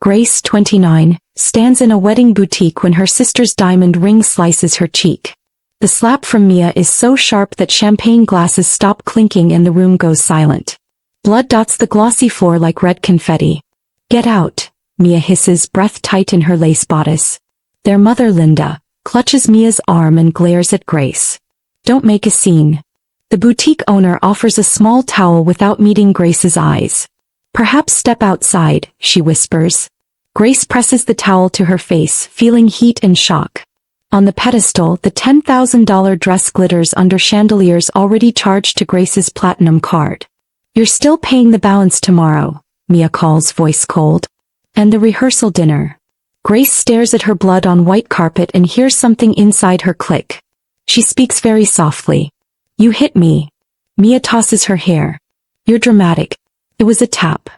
Grace, 29, stands in a wedding boutique when her sister's diamond ring slices her cheek. The slap from Mia is so sharp that champagne glasses stop clinking and the room goes silent. Blood dots the glossy floor like red confetti. "Get out," Mia hisses, breath tight in her lace bodice. Their mother, Linda, clutches Mia's arm and glares at Grace. "Don't make a scene." The boutique owner offers a small towel without meeting Grace's eyes. "Perhaps step outside," she whispers. Grace presses the towel to her face, feeling heat and shock. On the pedestal, the $10,000 dress glitters under chandeliers already charged to Grace's platinum card. "You're still paying the balance tomorrow," Mia calls, voice cold. "And the rehearsal dinner." Grace stares at her blood on white carpet and hears something inside her click. She speaks very softly. "You hit me." Mia tosses her hair. "You're dramatic." It was a tap.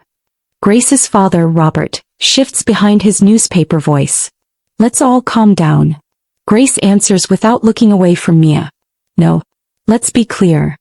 Grace's father, Robert, shifts behind his newspaper voice. "Let's all calm down." Grace answers without looking away from Mia. "No. Let's be clear."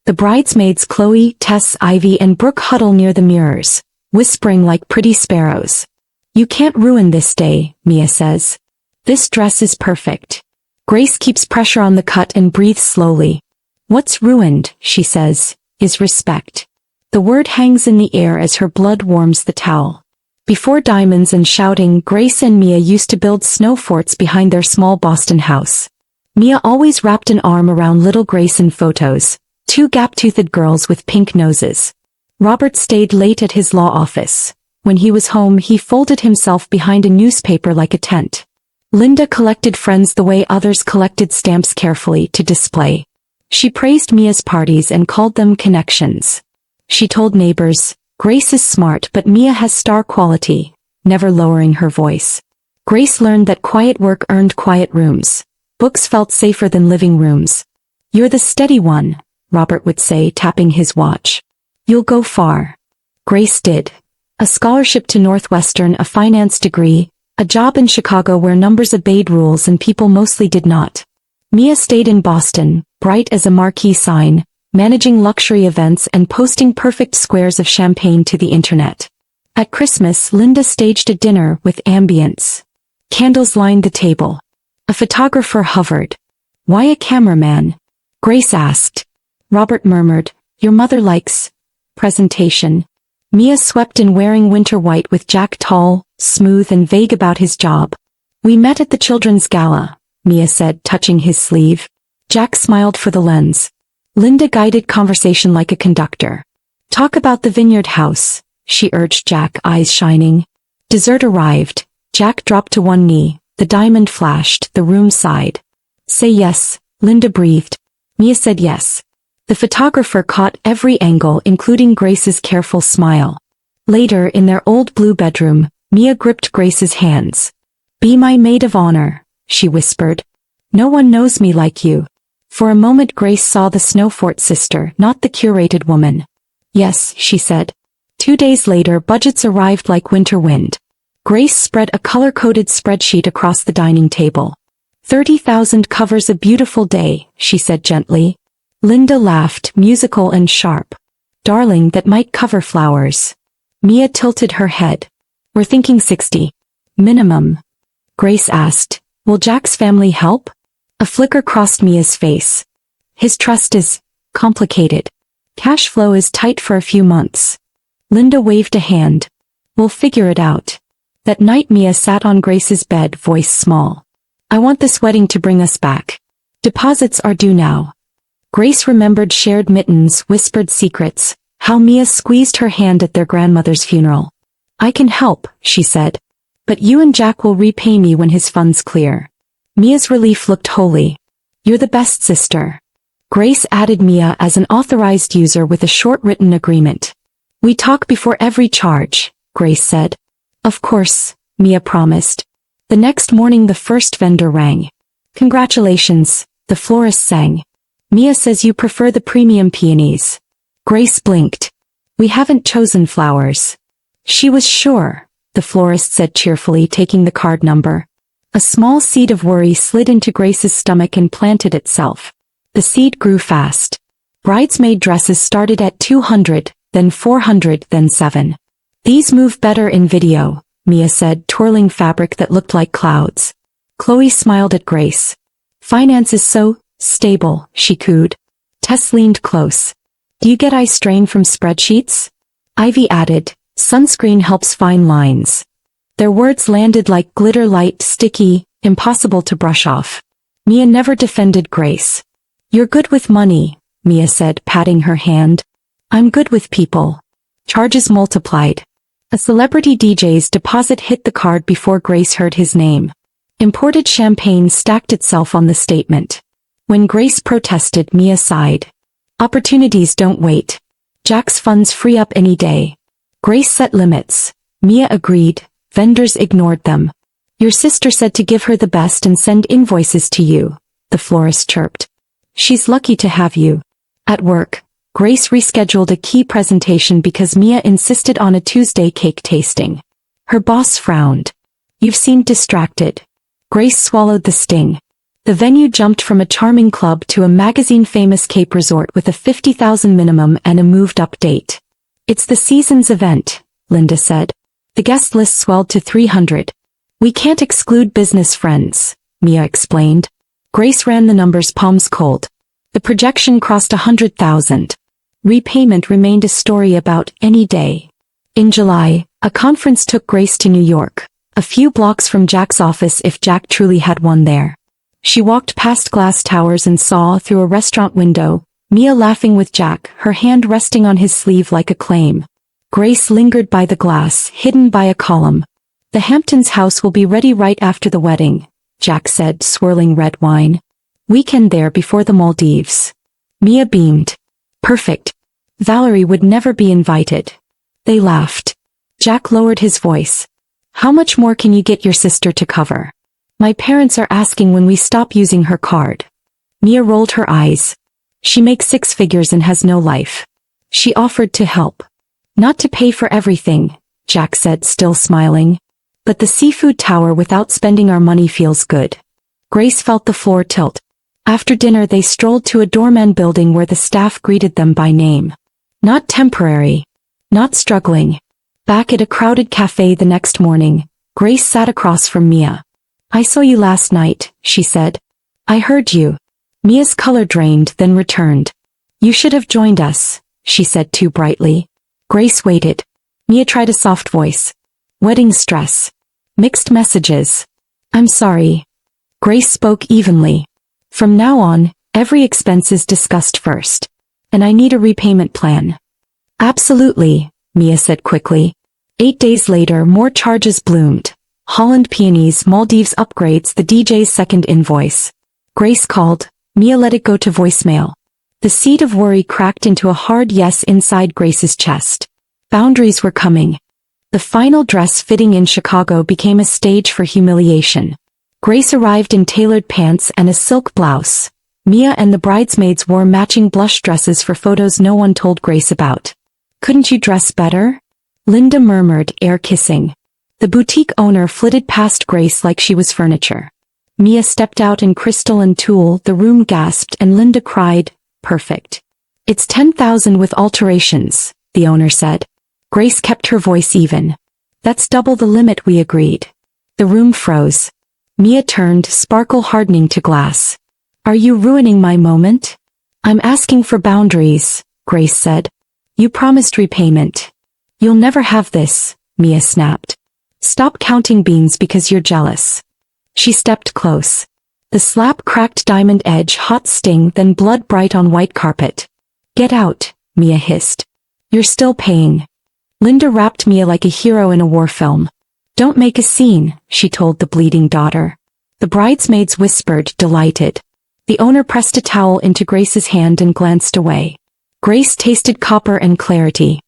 The bridesmaids Chloe, Tess, Ivy and Brooke huddle near the mirrors, whispering like pretty sparrows. "You can't ruin this day," Mia says. "This dress is perfect." Grace keeps pressure on the cut and breathes slowly. "What's ruined," she says, "is respect." The word hangs in the air as her blood warms the towel. Before diamonds and shouting, Grace and Mia used to build snow forts behind their small Boston house. Mia always wrapped an arm around little Grace in photos, two gap-toothed girls with pink noses. Robert stayed late at his law office. When he was home, he folded himself behind a newspaper like a tent. Linda collected friends the way others collected stamps, carefully to display. She praised Mia's parties and called them connections. She told neighbors, "Grace is smart but Mia has star quality," never lowering her voice. Grace learned that quiet work earned quiet rooms. Books felt safer than living rooms. "You're the steady one," Robert would say, tapping his watch. "You'll go far." Grace did. A scholarship to Northwestern, a finance degree, a job in Chicago where numbers obeyed rules and people mostly did not. Mia stayed in Boston, bright as a marquee sign, managing luxury events and posting perfect squares of champagne to the internet. At Christmas, Linda staged a dinner with ambience. Candles lined the table. A photographer hovered. "Why a cameraman?" Grace asked. Robert murmured, "Your mother likes presentation." Mia swept in wearing winter white with Jack, tall, smooth and vague about his job. "We met at the children's gala," Mia said, touching his sleeve. Jack smiled for the lens. Linda guided conversation like a conductor. "Talk about the vineyard house," she urged Jack, eyes shining. Dessert arrived. Jack dropped to one knee. The diamond flashed. The room sighed. "Say yes," Linda breathed. Mia said yes. The photographer caught every angle, including Grace's careful smile. Later, in their old blue bedroom, Mia gripped Grace's hands. "Be my maid of honor," she whispered. "No one knows me like you." For a moment Grace saw the Snowfort sister, not the curated woman. "Yes," she said. 2 days later budgets arrived like winter wind. Grace spread a color-coded spreadsheet across the dining table. 30,000 covers a beautiful day, she said gently. Linda laughed, musical and sharp. "Darling, that might cover flowers." Mia tilted her head. "We're thinking 60. Minimum." Grace asked, "Will Jack's family help?" A flicker crossed Mia's face. "His trust is complicated. Cash flow is tight for a few months." Linda waved a hand. "We'll figure it out." That night Mia sat on Grace's bed, voice small. "I want this wedding to bring us back. Deposits are due now." Grace remembered shared mittens, whispered secrets, how Mia squeezed her hand at their grandmother's funeral. "I can help," she said. "But you and Jack will repay me when his funds clear." Mia's relief looked holy. "You're the best sister." Grace added Mia as an authorized user with a short written agreement. "We talk before every charge," Grace said. "Of course," Mia promised. The next morning the first vendor rang. "Congratulations," the florist sang. "Mia says you prefer the premium peonies." Grace blinked. "We haven't chosen flowers." She was sure, the florist said cheerfully, taking the card number. A small seed of worry slid into Grace's stomach and planted itself. The seed grew fast. Bridesmaid dresses started at $200, then $400, then $7. "These move better in video," Mia said, twirling fabric that looked like clouds. Chloe smiled at Grace. Finance is so stable, she cooed. Tess leaned close. Do you get eye strain from spreadsheets? Ivy added, sunscreen helps fine lines. Their words landed like glitter, light, sticky, impossible to brush off. Mia never defended Grace. You're good with money, Mia said, patting her hand. I'm good with people. Charges multiplied. A celebrity DJ's deposit hit the card before Grace heard his name. Imported champagne stacked itself on the statement. When Grace protested, Mia sighed. Opportunities don't wait. Jack's funds free up any day. Grace set limits. Mia agreed. Vendors ignored them. Your sister said to give her the best and send invoices to you, the florist chirped. She's lucky to have you. At work, Grace rescheduled a key presentation because Mia insisted on a Tuesday cake tasting. Her boss frowned. You've seemed distracted. Grace swallowed the sting. The venue jumped from a charming club to a magazine-famous Cape resort with a $50,000 minimum and a moved-up date. It's the season's event, Linda said. The guest list swelled to 300. We can't exclude business friends, Mia explained. Grace ran the numbers, palms cold. The projection crossed 100,000. Repayment remained a story about any day. In July, a conference took Grace to New York, a few blocks from Jack's office if Jack truly had one there. She walked past glass towers and saw, through a restaurant window, Mia laughing with Jack, her hand resting on his sleeve like a claim. Grace lingered by the glass, hidden by a column. The Hamptons house will be ready right after the wedding, Jack said, swirling red wine. Weekend there before the Maldives. Mia beamed. Perfect. Valerie would never be invited. They laughed. Jack lowered his voice. How much more can you get your sister to cover? My parents are asking when we stop using her card. Mia rolled her eyes. She makes 6 figures and has no life. She offered to help. Not to pay for everything, Jack said, still smiling. But the seafood tower without spending our money feels good. Grace felt the floor tilt. After dinner they strolled to a doorman building where the staff greeted them by name. Not temporary. Not struggling. Back at a crowded cafe the next morning, Grace sat across from Mia. I saw you last night, she said. I heard you. Mia's color drained, then returned. You should have joined us, she said too brightly. Grace waited. Mia tried a soft voice. Wedding stress. Mixed messages. I'm sorry. Grace spoke evenly. From now on, every expense is discussed first. And I need a repayment plan. Absolutely, Mia said quickly. 8 days later, more charges bloomed. Holland peonies, Maldives upgrades, the DJ's second invoice. Grace called. Mia let it go to voicemail. The seed of worry cracked into a hard yes inside Grace's chest. Boundaries were coming. The final dress fitting in Chicago became a stage for humiliation. Grace arrived in tailored pants and a silk blouse. Mia and the bridesmaids wore matching blush dresses for photos no one told Grace about. Couldn't you dress better? Linda murmured, air kissing. The boutique owner flitted past Grace like she was furniture. Mia stepped out in crystal and tulle, the room gasped, and Linda cried, perfect. It's 10,000 with alterations, the owner said. Grace kept her voice even. That's double the limit we agreed. The room froze. Mia turned, sparkle hardening to glass. Are you ruining my moment? I'm asking for boundaries, Grace said. You promised repayment. You'll never have this, Mia snapped. Stop counting beans because you're jealous. She stepped close. The slap cracked diamond edge, hot sting, then blood bright on white carpet. Get out, Mia hissed. You're still paying. Linda wrapped Mia like a hero in a war film. Don't make a scene, she told the bleeding daughter. The bridesmaids whispered, delighted. The owner pressed a towel into Grace's hand and glanced away. Grace tasted copper and clarity.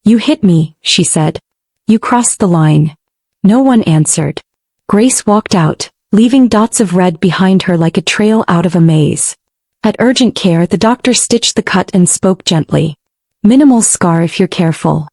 You hit me, she said. You crossed the line. No one answered. Grace walked out, leaving dots of red behind her like a trail out of a maze. At urgent care, the doctor stitched the cut and spoke gently. Minimal scar if you're careful.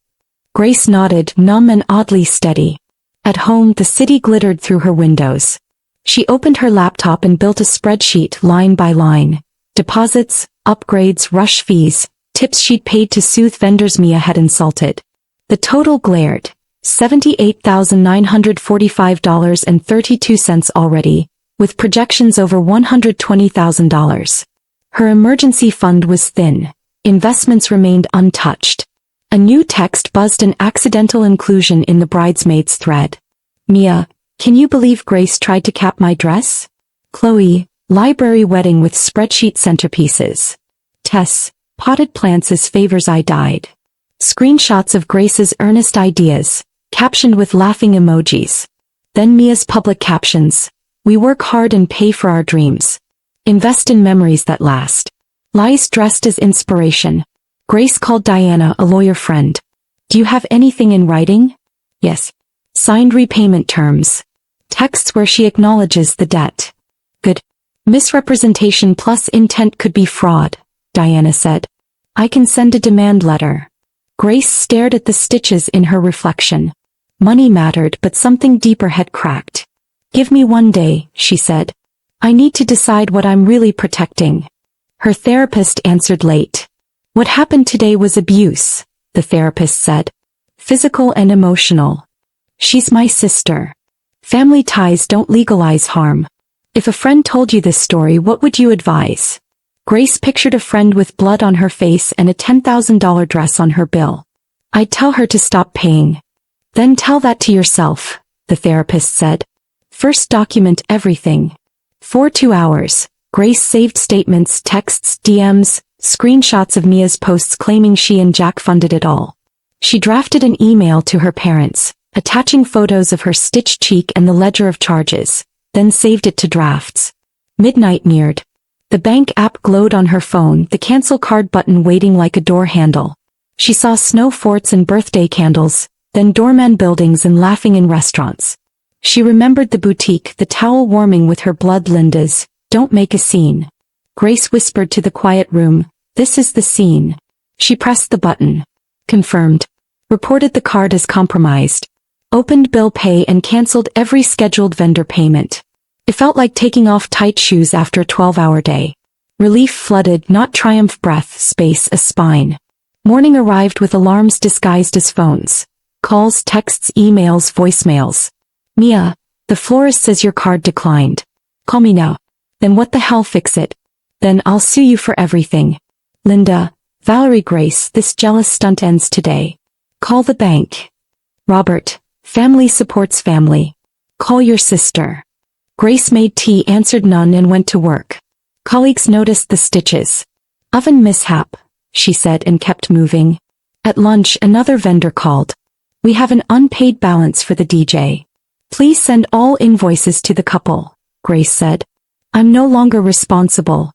Grace nodded, numb and oddly steady. At home, the city glittered through her windows. She opened her laptop and built a spreadsheet line by line. Deposits, upgrades, rush fees, tips she'd paid to soothe vendors Mia had insulted. The total glared. $78,945.32 already, with projections over $120,000. Her emergency fund was thin. Investments remained untouched. A new text buzzed, an accidental inclusion in the bridesmaids thread. Mia, can you believe Grace tried to cap my dress? Chloe, library wedding with spreadsheet centerpieces. Tess, potted plants as favors I died. Screenshots of Grace's earnest ideas, captioned with laughing emojis. Then Mia's public captions. We work hard and pay for our dreams. Invest in memories that last. Lies dressed as inspiration. Grace called Diana a lawyer friend. Do you have anything in writing? Yes. Signed repayment terms. Texts where she acknowledges the debt. Good. Misrepresentation plus intent could be fraud, Diana said. I can send a demand letter. Grace stared at the stitches in her reflection. Money mattered, but something deeper had cracked. Give me one day, she said. I need to decide what I'm really protecting. Her therapist answered late. What happened today was abuse, the therapist said. Physical and emotional. She's my sister. Family ties don't legalize harm. If a friend told you this story, what would you advise? Grace pictured a friend with blood on her face and a $10,000 dress on her bill. I'd tell her to stop paying. Then tell that to yourself, the therapist said. First document everything. For 2 hours, Grace saved statements, texts, DMs, screenshots of Mia's posts claiming she and Jack funded it all. She drafted an email to her parents, attaching photos of her stitched cheek and the ledger of charges, then saved it to drafts. Midnight neared. The bank app glowed on her phone, the cancel card button waiting like a door handle. She saw snow forts and birthday candles, then doorman buildings and laughing in restaurants. She remembered the boutique, the towel warming with her blood. Linda's, don't make a scene. Grace whispered to the quiet room, this is the scene. She pressed the button. Confirmed. Reported the card as compromised. Opened bill pay and canceled every scheduled vendor payment. It felt like taking off tight shoes after a 12-hour day. Relief flooded, not triumph. Breath, space, a spine. Morning arrived with alarms disguised as phones. Calls, texts, emails, voicemails. Mia, the florist says your card declined. Call me now. Then what the hell, fix it. Then I'll sue you for everything. Linda, Valerie, Grace, this jealous stunt ends today. Call the bank. Robert, family supports family. Call your sister. Grace made tea, answered none, and went to work. Colleagues noticed the stitches. Oven mishap, she said, and kept moving. At lunch, another vendor called. We have an unpaid balance for the DJ. Please send all invoices to the couple, Grace said. I'm no longer responsible.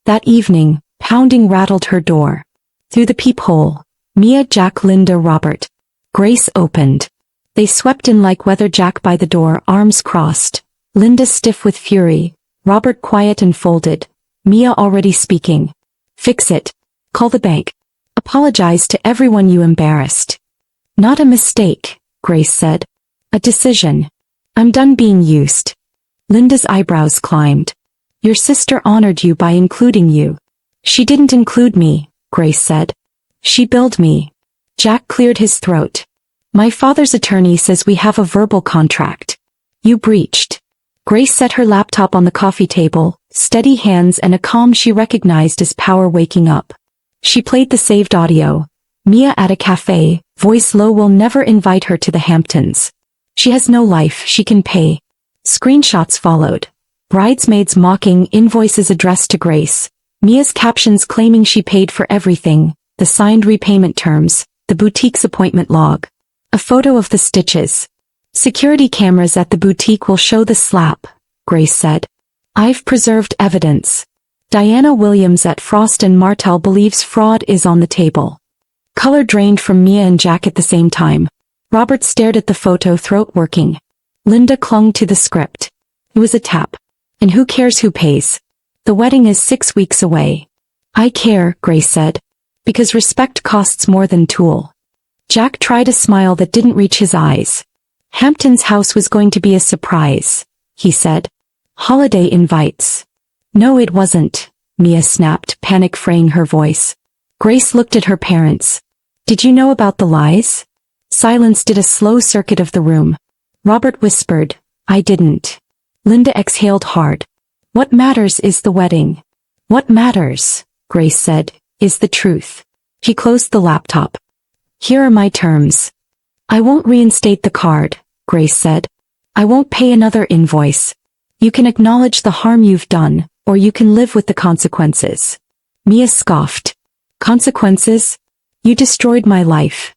That evening, pounding rattled her door. Through the peephole, Mia, Jack, Linda, Robert. Grace opened. They swept in like weather. Jack by the door, arms crossed. Linda stiff with fury. Robert quiet and folded. Mia already speaking. Fix it. Call the bank. Apologize to everyone you embarrassed. Not a mistake, Grace said. A decision. I'm done being used. Linda's eyebrows climbed. Your sister honored you by including you. She didn't include me, Grace said. She billed me. Jack cleared his throat. My father's attorney says we have a verbal contract. You breached. Grace set her laptop on the coffee table, steady hands and a calm she recognized as power waking up. She played the saved audio. Mia at a cafe, voice low, will never invite her to the Hamptons. She has no life, she can pay. Screenshots followed. Bridesmaids mocking, invoices addressed to Grace. Mia's captions claiming she paid for everything, the signed repayment terms, the boutique's appointment log. A photo of the stitches. Security cameras at the boutique will show the slap, Grace said. I've preserved evidence. Diana Williams at Frost and Martel believes fraud is on the table. Color drained from Mia and Jack at the same time. Robert stared at the photo, throat working. Linda clung to the script. It was a tap. And who cares who pays? The wedding is 6 weeks away. I care, Grace said. Because respect costs more than tulle. Jack tried a smile that didn't reach his eyes. Hampton's house was going to be a surprise, he said. Holiday invites. No, it wasn't, Mia snapped, panic fraying her voice. Grace looked at her parents. Did you know about the lies? Silence did a slow circuit of the room. Robert whispered, I didn't. Linda exhaled hard. What matters is the wedding. What matters, Grace said, is the truth. He closed the laptop. Here are my terms. I won't reinstate the card, Grace said. I won't pay another invoice. You can acknowledge the harm you've done, or you can live with the consequences. Mia scoffed. Consequences? You destroyed my life.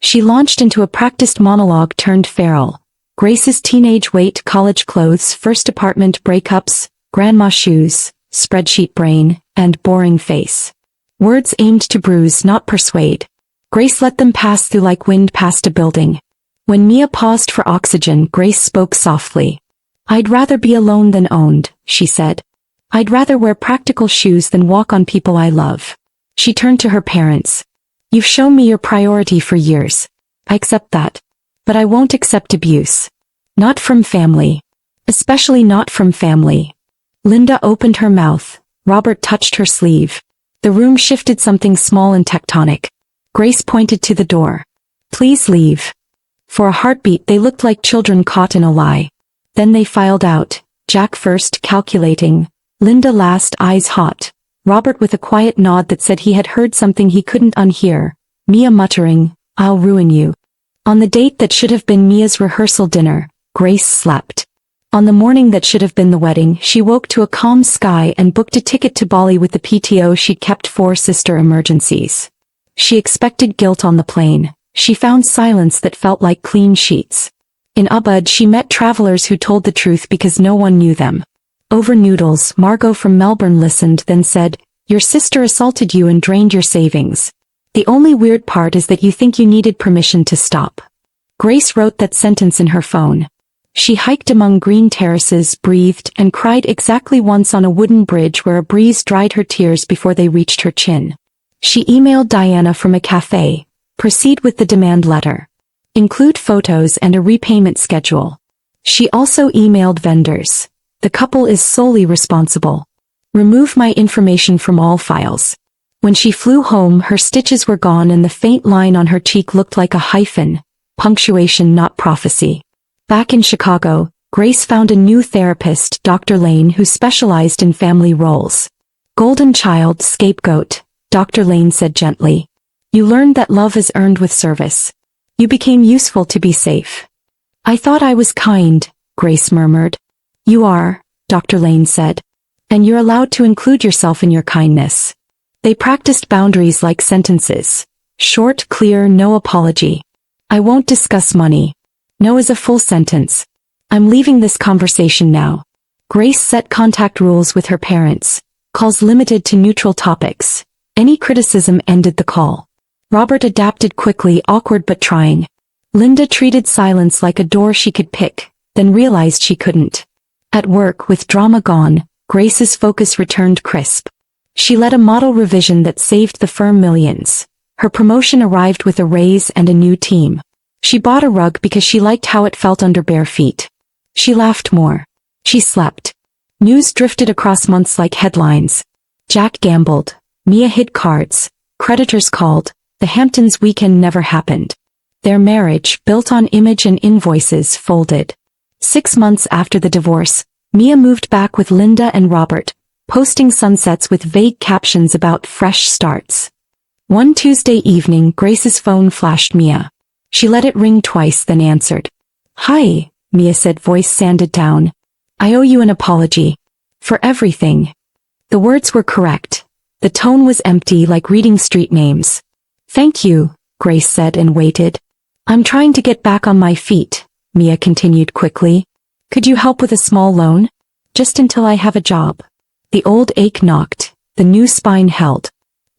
She launched into a practiced monologue turned feral. Grace's teenage weight, college clothes, first apartment breakups, grandma shoes, spreadsheet brain, and boring face. Words aimed to bruise, not persuade. Grace let them pass through like wind past a building. When Mia paused for oxygen, Grace spoke softly. I'd rather be alone than owned, she said. I'd rather wear practical shoes than walk on people I love. She turned to her parents. You've shown me your priority for years. I accept that. But I won't accept abuse. Not from family. Especially not from family. Linda opened her mouth. Robert touched her sleeve. The room shifted, something small and tectonic. Grace pointed to the door. Please leave. For a heartbeat they looked like children caught in a lie. Then they filed out, Jack first, calculating, Linda last, eyes hot, Robert with a quiet nod that said he had heard something he couldn't unhear, Mia muttering, I'll ruin you. On the date that should have been Mia's rehearsal dinner, Grace slept. On the morning that should have been the wedding, she woke to a calm sky and booked a ticket to Bali with the PTO she'd kept for sister emergencies. She expected guilt on the plane. She found silence that felt like clean sheets. In Ubud she met travelers who told the truth because no one knew them. Over noodles, Margot from Melbourne listened, then said, Your sister assaulted you and drained your savings. The only weird part is that you think you needed permission to stop. Grace wrote that sentence in her phone. She hiked among green terraces, breathed, and cried exactly once on a wooden bridge where a breeze dried her tears before they reached her chin. She emailed Diana from a cafe. Proceed with the demand letter. Include photos and a repayment schedule. She also emailed vendors. The couple is solely responsible. Remove my information from all files. When she flew home, her stitches were gone and the faint line on her cheek looked like a hyphen. Punctuation, not prophecy. Back in Chicago, Grace found a new therapist, Dr. Lane, who specialized in family roles. Golden child, scapegoat, Dr. Lane said gently. You learned that love is earned with service. You became useful to be safe. I thought I was kind, Grace murmured. You are, Dr. Lane said. And you're allowed to include yourself in your kindness. They practiced boundaries like sentences. Short, clear, no apology. I won't discuss money. No is a full sentence. I'm leaving this conversation now. Grace set contact rules with her parents. Calls limited to neutral topics. Any criticism ended the call. Robert adapted quickly, awkward but trying. Linda treated silence like a door she could pick, then realized she couldn't. At work, with drama gone, Grace's focus returned crisp. She led a model revision that saved the firm millions. Her promotion arrived with a raise and a new team. She bought a rug because she liked how it felt under bare feet. She laughed more. She slept. News drifted across months like headlines. Jack gambled. Mia hid cards. Creditors called. The Hamptons weekend never happened. Their marriage, built on image and invoices, folded. 6 months after the divorce, Mia moved back with Linda and Robert, posting sunsets with vague captions about fresh starts. One Tuesday evening, Grace's phone flashed Mia. She let it ring twice, then answered. Hi, Mia said, voice sanded down. I owe you an apology. For everything. The words were correct. The tone was empty, like reading street names. Thank you, Grace said and waited. I'm trying to get back on my feet, Mia continued quickly. Could you help with a small loan? Just until I have a job. The old ache knocked. The new spine held.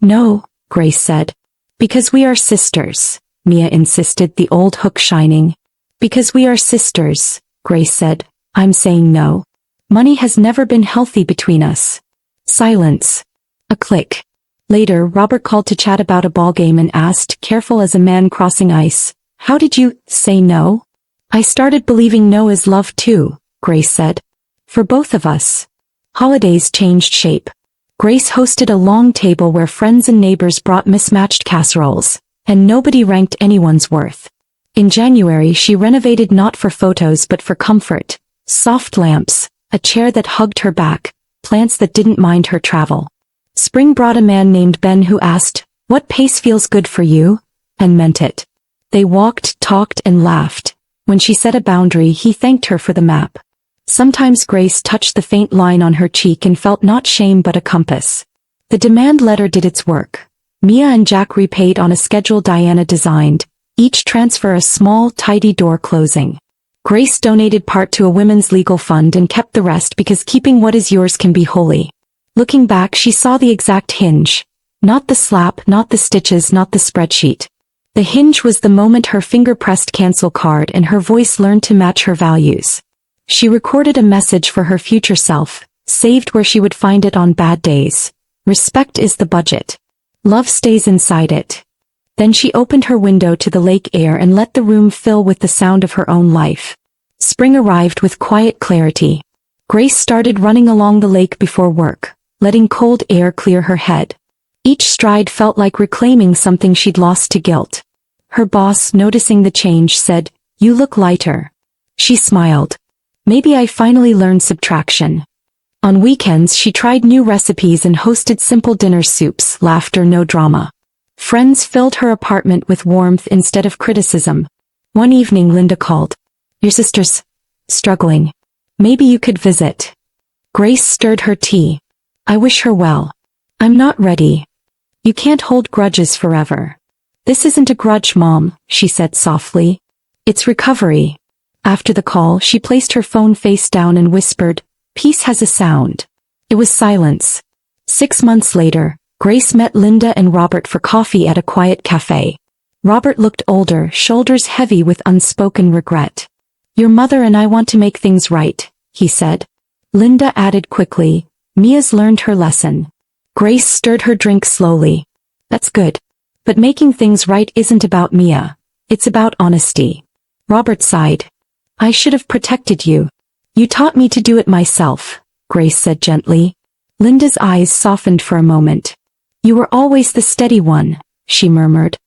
No, Grace said. Because we are sisters, Mia insisted, the old hook shining. Because we are sisters, Grace said. I'm saying no. Money has never been healthy between us. Silence. A click. Later, Robert called to chat about a ball game and asked, careful as a man crossing ice, how did you say no? I started believing no is love too, Grace said. For both of us. Holidays changed shape. Grace hosted a long table where friends and neighbors brought mismatched casseroles, and nobody ranked anyone's worth. In January she renovated not for photos but for comfort. Soft lamps, a chair that hugged her back, plants that didn't mind her travel. Spring brought a man named Ben who asked, "What pace feels good for you?" and meant it. They walked, talked, and laughed. When she set a boundary, he thanked her for the map. Sometimes Grace touched the faint line on her cheek and felt not shame but a compass. The demand letter did its work. Mia and Jack repaid on a schedule Diana designed, each transfer a small, tidy door closing. Grace donated part to a women's legal fund and kept the rest because keeping what is yours can be holy. Looking back, she saw the exact hinge. Not the slap, not the stitches, not the spreadsheet. The hinge was the moment her finger pressed cancel card and her voice learned to match her values. She recorded a message for her future self, saved where she would find it on bad days. Respect is the budget. Love stays inside it. Then she opened her window to the lake air and let the room fill with the sound of her own life. Spring arrived with quiet clarity. Grace started running along the lake before work, letting cold air clear her head. Each stride felt like reclaiming something she'd lost to guilt. Her boss, noticing the change, said, "You look lighter." She smiled. Maybe I finally learned subtraction. On weekends she tried new recipes and hosted simple dinner soups, laughter, no drama. Friends filled her apartment with warmth instead of criticism. One evening Linda called. "Your sister's struggling. Maybe you could visit." Grace stirred her tea. "I wish her well. I'm not ready." "You can't hold grudges forever." "This isn't a grudge, Mom," she said softly. "It's recovery." After the call, she placed her phone face down and whispered, "Peace has a sound." It was silence. 6 months later, Grace met Linda and Robert for coffee at a quiet cafe. Robert looked older, shoulders heavy with unspoken regret. "Your mother and I want to make things right," he said. Linda added quickly, "Mia's learned her lesson." Grace stirred her drink slowly. "That's good. But making things right isn't about Mia. It's about honesty." Robert sighed. "I should have protected you. You taught me to do it myself," Grace said gently. Linda's eyes softened for a moment. "You were always the steady one," she murmured.